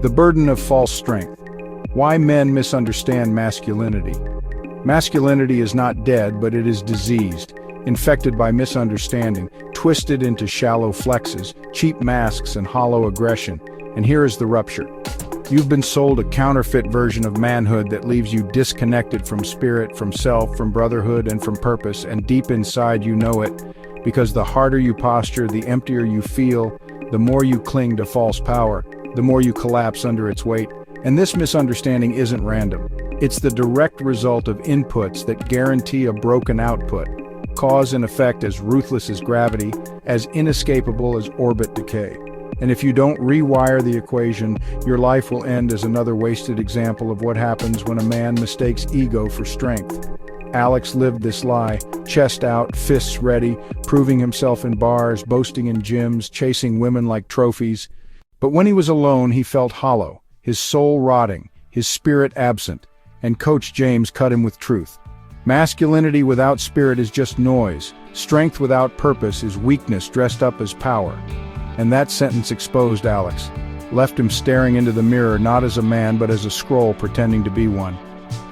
The burden of false strength. Why men misunderstand masculinity. Masculinity is not dead, but it is diseased, infected by misunderstanding, twisted into shallow flexes, cheap masks, and hollow aggression. And here is the rupture. You've been sold a counterfeit version of manhood that leaves you disconnected from spirit, from self, from brotherhood, and from purpose, and deep inside you know it, because the harder you posture, the emptier you feel, the more you cling to false power, the more you collapse under its weight. And this misunderstanding isn't random. It's the direct result of inputs that guarantee a broken output, cause and effect as ruthless as gravity, as inescapable as orbit decay. And if you don't rewire the equation, your life will end as another wasted example of what happens when a man mistakes ego for strength. Alex lived this lie, chest out, fists ready, proving himself in bars, boasting in gyms, chasing women like trophies. But when he was alone, he felt hollow, his soul rotting, his spirit absent, and Coach James cut him with truth. Masculinity without spirit is just noise. Strength without purpose is weakness dressed up as power. And that sentence exposed Alex, left him staring into the mirror not as a man but as a scroll pretending to be one.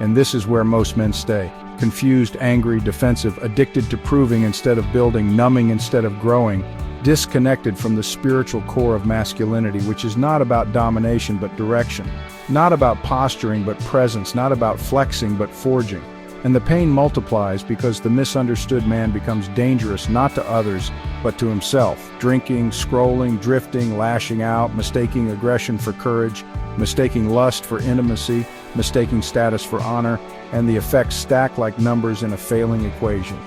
And this is where most men stay. Confused, angry, defensive, addicted to proving instead of building, numbing instead of growing, disconnected from the spiritual core of masculinity, which is not about domination but direction, not about posturing but presence, not about flexing but forging. And the pain multiplies because the misunderstood man becomes dangerous not to others but to himself, drinking, scrolling, drifting, lashing out, mistaking aggression for courage, mistaking lust for intimacy, mistaking status for honor, and the effects stack like numbers in a failing equation.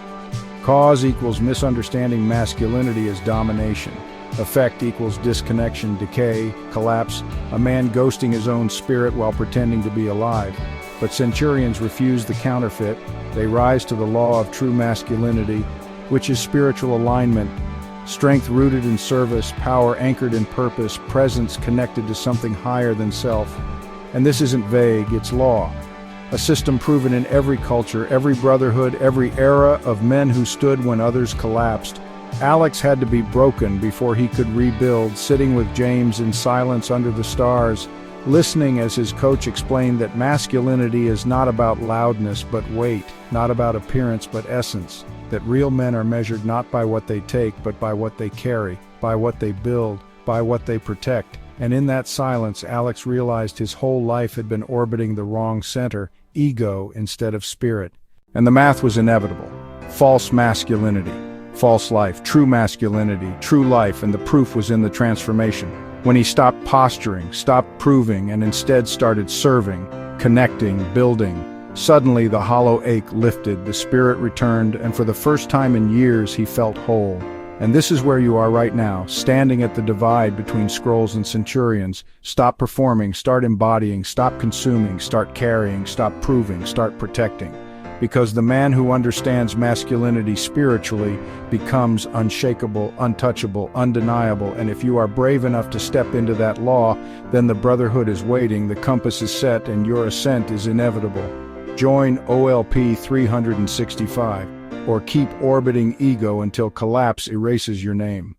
Cause equals misunderstanding masculinity as domination. Effect equals disconnection, decay, collapse, a man ghosting his own spirit while pretending to be alive. But centurions refuse the counterfeit. They rise to the law of true masculinity, which is spiritual alignment, strength rooted in service, power anchored in purpose, presence connected to something higher than self. And this isn't vague, it's law. A system proven in every culture, every brotherhood, every era of men who stood when others collapsed. Alex had to be broken before he could rebuild, sitting with James in silence under the stars, listening as his coach explained that masculinity is not about loudness but weight, not about appearance but essence, that real men are measured not by what they take but by what they carry, by what they build, by what they protect. And in that silence, Alex realized his whole life had been orbiting the wrong center, ego instead of spirit. And the math was inevitable. False masculinity, false life, true masculinity, true life, and the proof was in the transformation. When he stopped posturing, stopped proving, and instead started serving, connecting, building, suddenly the hollow ache lifted, the spirit returned, and for the first time in years he felt whole. And this is where you are right now, standing at the divide between scrolls and centurions. Stop performing, start embodying, stop consuming, start carrying, stop proving, start protecting. Because the man who understands masculinity spiritually becomes unshakable, untouchable, undeniable, and if you are brave enough to step into that law, then the brotherhood is waiting, the compass is set, and your ascent is inevitable. Join OLP 365, or keep orbiting ego until collapse erases your name.